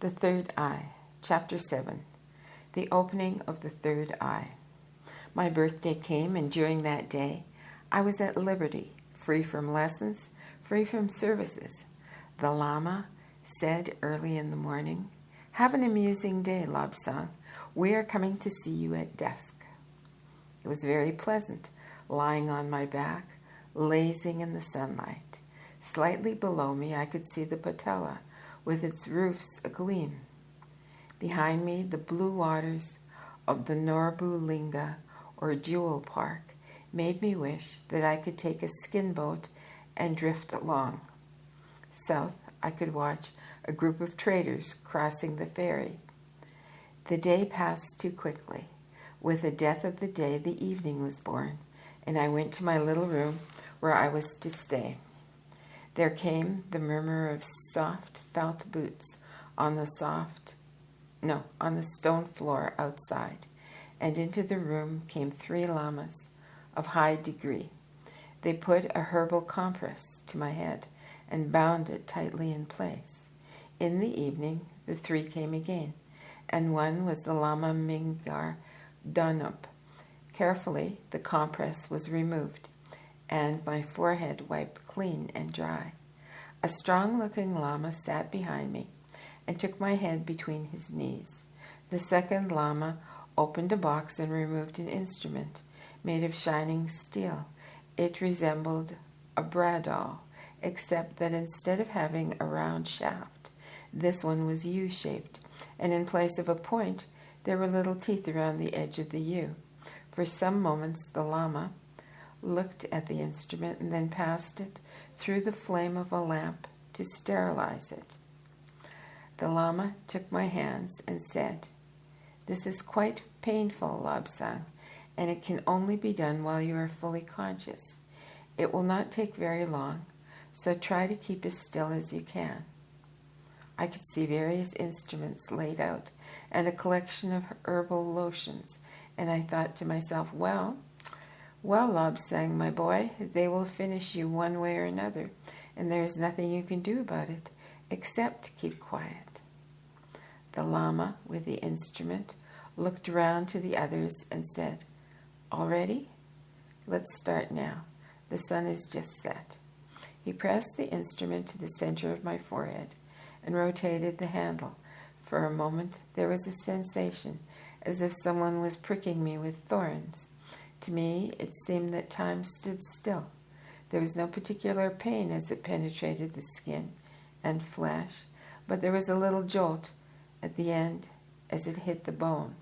The Third Eye, Chapter 7, The Opening of the Third Eye. My birthday came, and during that day, I was at liberty, free from lessons, free from services. The Lama said early in the morning, "Have an amusing day, Lobsang. We are coming to see you at dusk." It was very pleasant, lying on my back, lazing in the sunlight. Slightly below me, I could see the patella, with its roofs agleam. Behind me, the blue waters of the Norbu Linga, or Jewel Park, made me wish that I could take a skin boat and drift along. South, I could watch a group of traders crossing the ferry. The day passed too quickly. With the death of the day, the evening was born, and I went to my little room where I was to stay. There came the murmur of soft felt boots on the stone floor outside, and into the room came 3 lamas of high degree. They put a herbal compress to my head and bound it tightly in place. In the evening, the 3 came again, and one was the Lama Mingar Danup. Carefully, the compress was removed, and my forehead wiped clean and dry. A strong-looking Lama sat behind me and took my head between his knees. The second Lama opened a box and removed an instrument made of shining steel. It resembled a bradawl, except that instead of having a round shaft, this one was U-shaped, and in place of a point, there were little teeth around the edge of the U. For some moments, the Lama looked at the instrument and then passed it through the flame of a lamp to sterilize it. The Lama took my hands and said, "This is quite painful, Lobsang, and it can only be done while you are fully conscious. It will not take very long, so try to keep as still as you can." I could see various instruments laid out and a collection of herbal lotions, and I thought to myself, well, Lobsang, my boy, they will finish you one way or another, and there is nothing you can do about it except to keep quiet. The Lama, with the instrument, looked round to the others and said, "All ready? Let's start now. The sun is just set." He pressed the instrument to the center of my forehead and rotated the handle. For a moment, there was a sensation as if someone was pricking me with thorns. To me, it seemed that time stood still. There was no particular pain as it penetrated the skin and flesh, but there was a little jolt at the end as it hit the bone.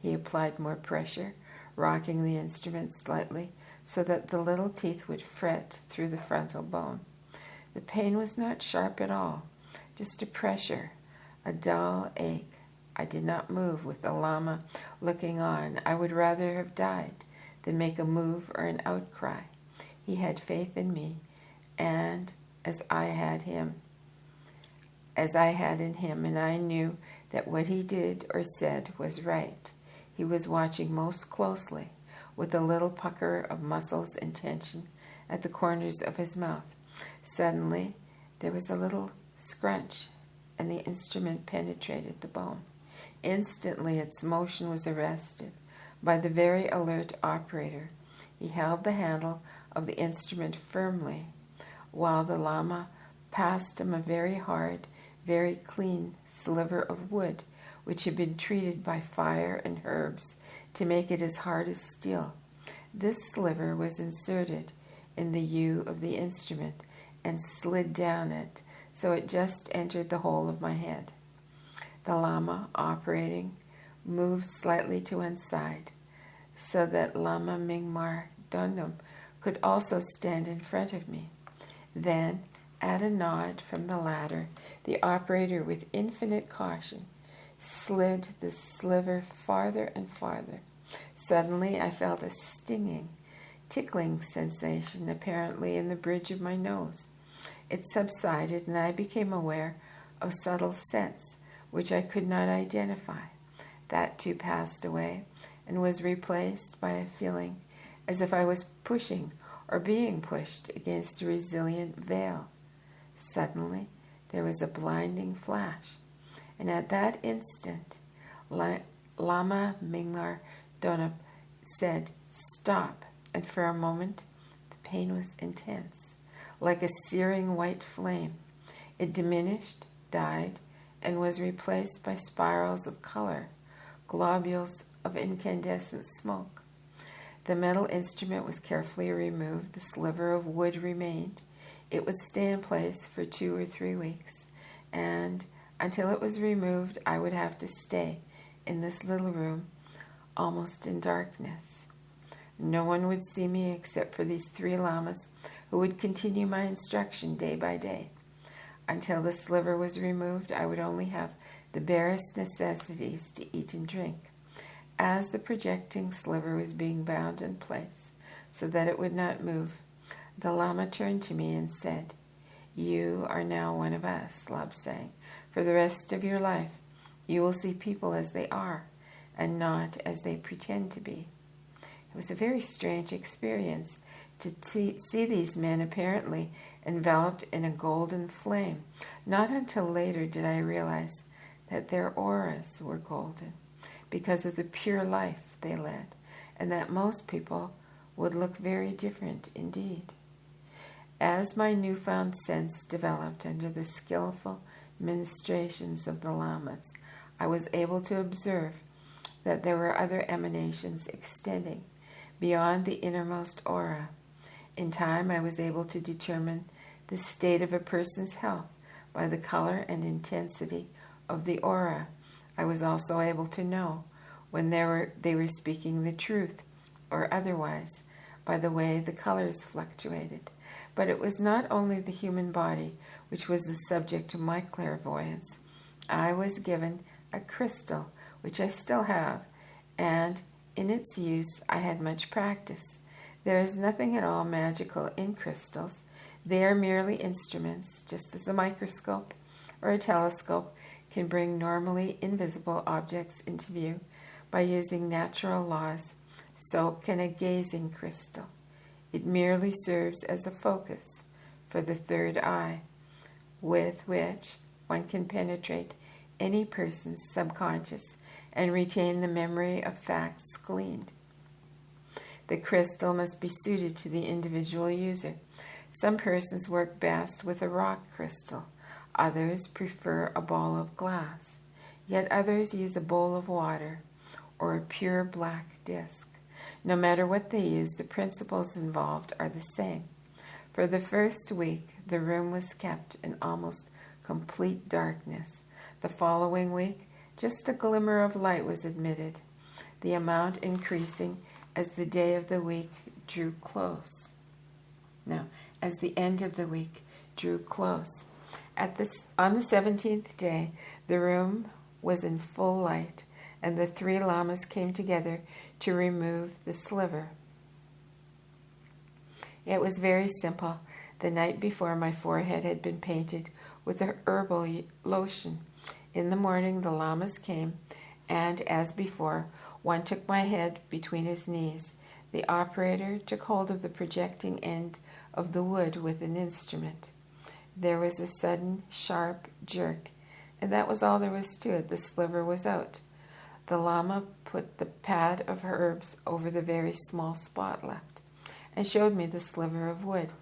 He applied more pressure, rocking the instrument slightly so that the little teeth would fret through the frontal bone. The pain was not sharp at all, just a pressure, a dull ache. I did not move with the Lama looking on. I would rather have died than make a move or an outcry. He had faith in me, and as I had in him, and I knew that what he did or said was right. He was watching most closely, with a little pucker of muscles and tension at the corners of his mouth. Suddenly, there was a little scrunch, and the instrument penetrated the bone. Instantly, its motion was arrested by the very alert operator. He held the handle of the instrument firmly, while the Lama passed him a very hard, very clean sliver of wood, which had been treated by fire and herbs to make it as hard as steel. This sliver was inserted in the U of the instrument and slid down it, so it just entered the hole of my head. The Lama, operating, moved slightly to one side, so that Lama Mingmar Dundum could also stand in front of me. Then, at a nod from the latter, the operator, with infinite caution, slid the sliver farther and farther. Suddenly, I felt a stinging, tickling sensation, apparently in the bridge of my nose. It subsided, and I became aware of subtle scents, which I could not identify. That too passed away and was replaced by a feeling as if I was pushing or being pushed against a resilient veil. Suddenly, there was a blinding flash, And at that instant, Lama Mingyar Donop said, "Stop." And for a moment, the pain was intense, like a searing white flame. It diminished, died, and was replaced by spirals of color, globules of incandescent smoke. The metal instrument was carefully removed. The sliver of wood remained. It would stay in place for 2 or 3 weeks, and until it was removed, I would have to stay in this little room, almost in darkness. No one would see me except for these 3 lamas who would continue my instruction day by day. Until the sliver was removed, I would only have the barest necessities to eat and drink. As the projecting sliver was being bound in place so that it would not move, the Lama turned to me and said, "You are now one of us, Lobsang. For the rest of your life, you will see people as they are and not as they pretend to be." It was a very strange experience to see these men apparently enveloped in a golden flame. Not until later did I realize that their auras were golden because of the pure life they led, and that most people would look very different indeed. As my newfound sense developed under the skillful ministrations of the lamas, I was able to observe that there were other emanations extending beyond the innermost aura. In time, I was able to determine the state of a person's health by the color and intensity of the aura. I was also able to know when they were speaking the truth or otherwise by the way the colors fluctuated. But it was not only the human body which was the subject of my clairvoyance. I was given a crystal, which I still have, and in its use I had much practice. There is nothing at all magical in crystals. They are merely instruments, just as a microscope or a telescope can bring normally invisible objects into view by using natural laws. So can a gazing crystal. It merely serves as a focus for the third eye, with which one can penetrate any person's subconscious and retain the memory of facts gleaned. The crystal must be suited to the individual user. Some persons work best with a rock crystal. Others prefer a ball of glass. Yet others use a bowl of water or a pure black disc. No matter what they use, the principles involved are the same. For the first week, the room was kept in almost complete darkness. The following week, just a glimmer of light was admitted, the amount increasing as the day of the week drew close. Now, as the end of the week drew close. On the 17th day, the room was in full light, and the 3 lamas came together to remove the sliver. It was very simple. The night before, my forehead had been painted with a herbal lotion. In the morning, the lamas came, and as before, one took my head between his knees. The operator took hold of the projecting end of the wood with an instrument. There was a sudden, sharp jerk, and that was all there was to it. The sliver was out. The lama put the pad of herbs over the very small spot left and showed me the sliver of wood.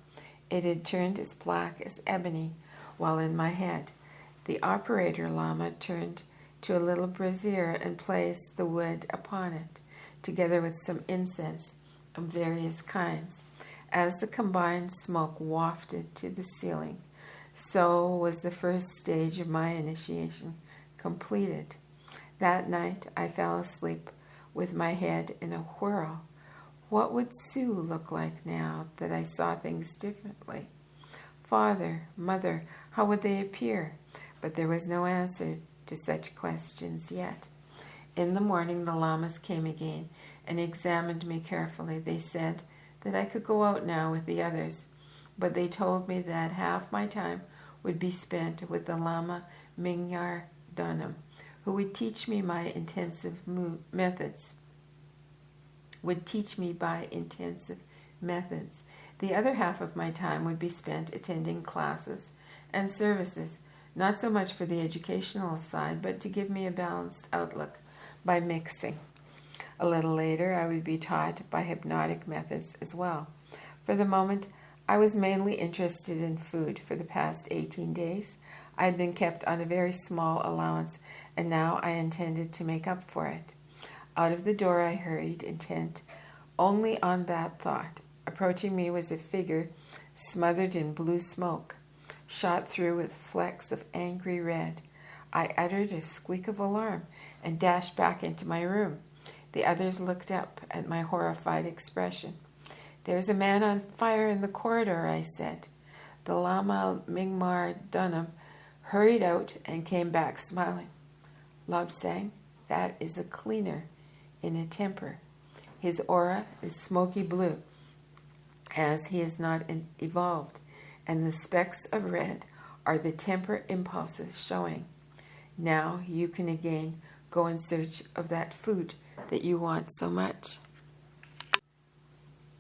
It had turned as black as ebony while in my head. The operator lama turned to a little brazier and placed the wood upon it, together with some incense of various kinds. As the combined smoke wafted to the ceiling, so was the first stage of my initiation completed. That night I fell asleep with my head in a whirl. What would Sue look like now that I saw things differently? Father, mother, how would they appear? But there was no answer to such questions yet. In the morning the lamas came again and examined me carefully. They said that I could go out now with the others, but they told me that half my time would be spent with the Lama Mingyar Donam, who would teach me by intensive methods. The other half of my time would be spent attending classes and services not so much for the educational side, but to give me a balanced outlook by mixing. A little later, I would be taught by hypnotic methods as well. For the moment, I was mainly interested in food. For the past 18 days, I had been kept on a very small allowance, and now I intended to make up for it. Out of the door I hurried, intent only on that thought. Approaching me was a figure smothered in blue smoke, shot through with flecks of angry red. I uttered a squeak of alarm and dashed back into my room. The others looked up at my horrified expression. "There's a man on fire in the corridor," I said. The Lama Mingmar Dunham hurried out and came back smiling. "Lobsang, that is a cleaner in a temper. His aura is smoky blue, as he is not evolved, and the specks of red are the temper impulses showing. Now you can again go in search of that food that you want so much."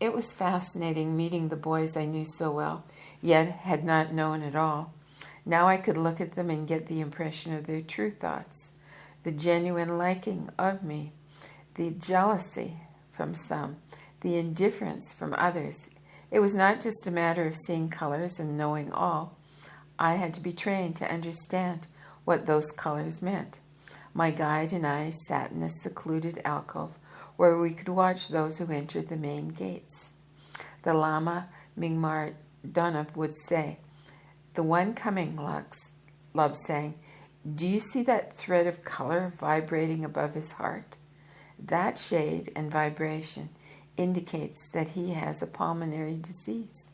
It was fascinating meeting the boys I knew so well, yet had not known at all. Now I could look at them and get the impression of their true thoughts, the genuine liking of me, the jealousy from some, the indifference from others. It was not just a matter of seeing colors and knowing all. I had to be trained to understand what those colors meant. My guide and I sat in a secluded alcove where we could watch those who entered the main gates. The Lama Mingmar Dunham would say, "The one coming, Lobsang, do you see that thread of color vibrating above his heart? That shade and vibration indicates that he has a pulmonary disease,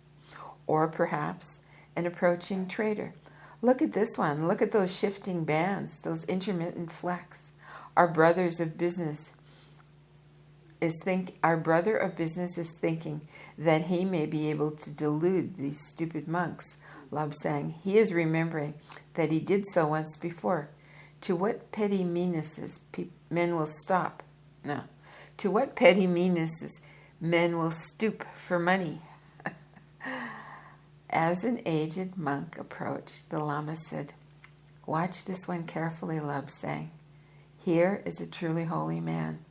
or perhaps an approaching traitor. Look at this one. Look at those shifting bands, those intermittent flecks. Our brother of business is thinking that he may be able to delude these stupid monks, Lobsang. He is remembering that he did so once before. To what petty meannesses men will stop? No. To what petty meannesses men will stoop for money?" As an aged monk approached, the Lama said, "Watch this one carefully, Lobsang. Here is a truly holy man,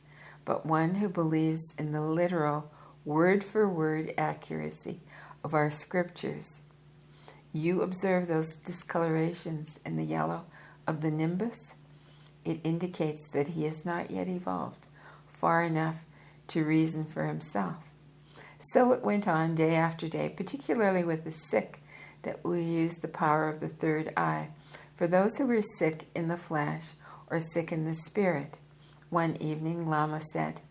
but one who believes in the literal, word-for-word accuracy of our scriptures. You observe those discolorations in the yellow of the nimbus? It indicates that he has not yet evolved far enough to reason for himself." So it went on day after day, particularly with the sick, that we used the power of the third eye. For those who were sick in the flesh or sick in the spirit, one evening the Lama said,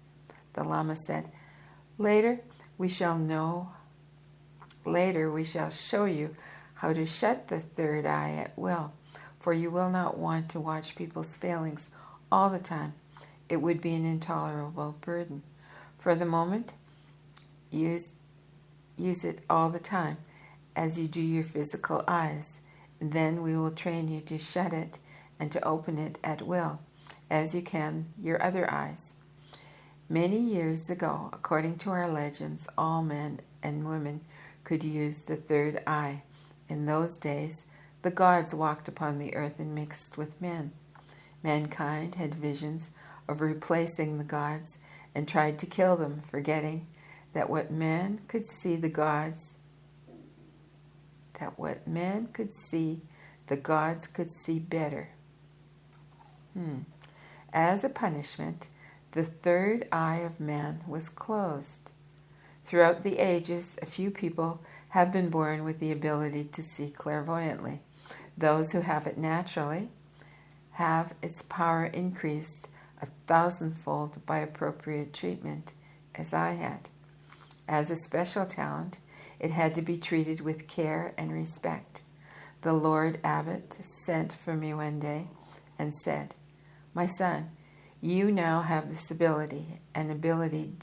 Later we shall show you how to shut the third eye at will, for you will not want to watch people's failings all the time. It would be an intolerable burden. For the moment, use it all the time, as you do your physical eyes. Then we will train you to shut it and to open it at will, as you can your other eyes. Many years ago, according to our legends, all men and women could use the third eye. In those days, the gods walked upon the earth and mixed with men. Mankind had visions of replacing the gods and tried to kill them, forgetting that what man could see, the gods could see better. As a punishment, the third eye of man was closed. Throughout the ages, a few people have been born with the ability to see clairvoyantly. Those who have it naturally have its power increased 1,000-fold by appropriate treatment, as I had. As a special talent, it had to be treated with care and respect. The Lord Abbot sent for me one day and said, "My son, you now have this ability, an ability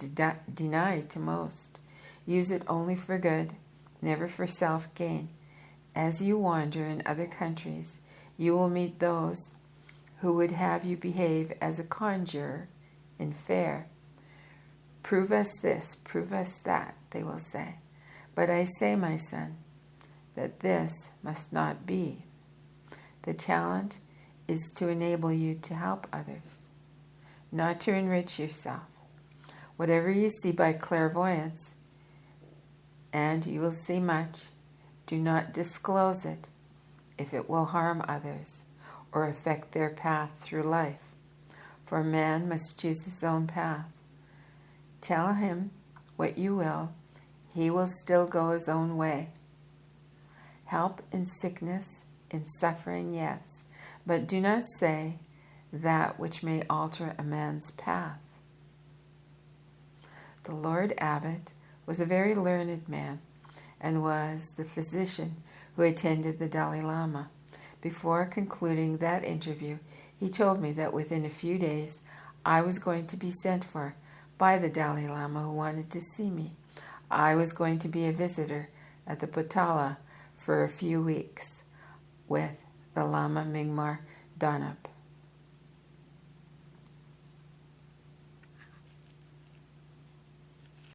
denied to most. Use it only for good, never for self-gain. As you wander in other countries, you will meet those who would have you behave as a conjurer in fair. Prove us this, prove us that, they will say. But I say, my son, that this must not be. The talent is to enable you to help others, not to enrich yourself. Whatever you see by clairvoyance, and you will see much, do not disclose it if it will harm others or affect their path through life. For man must choose his own path. Tell him what you will, he will still go his own way. Help in sickness, in suffering, yes, but do not say that which may alter a man's path. The Lord Abbot was a very learned man and was the physician who attended the Dalai Lama. Before concluding that interview, he told me that within a few days I was going to be sent for by the Dalai Lama who wanted to see me. I was going to be a visitor at the Potala for a few weeks with the Lama Mingmar Danab.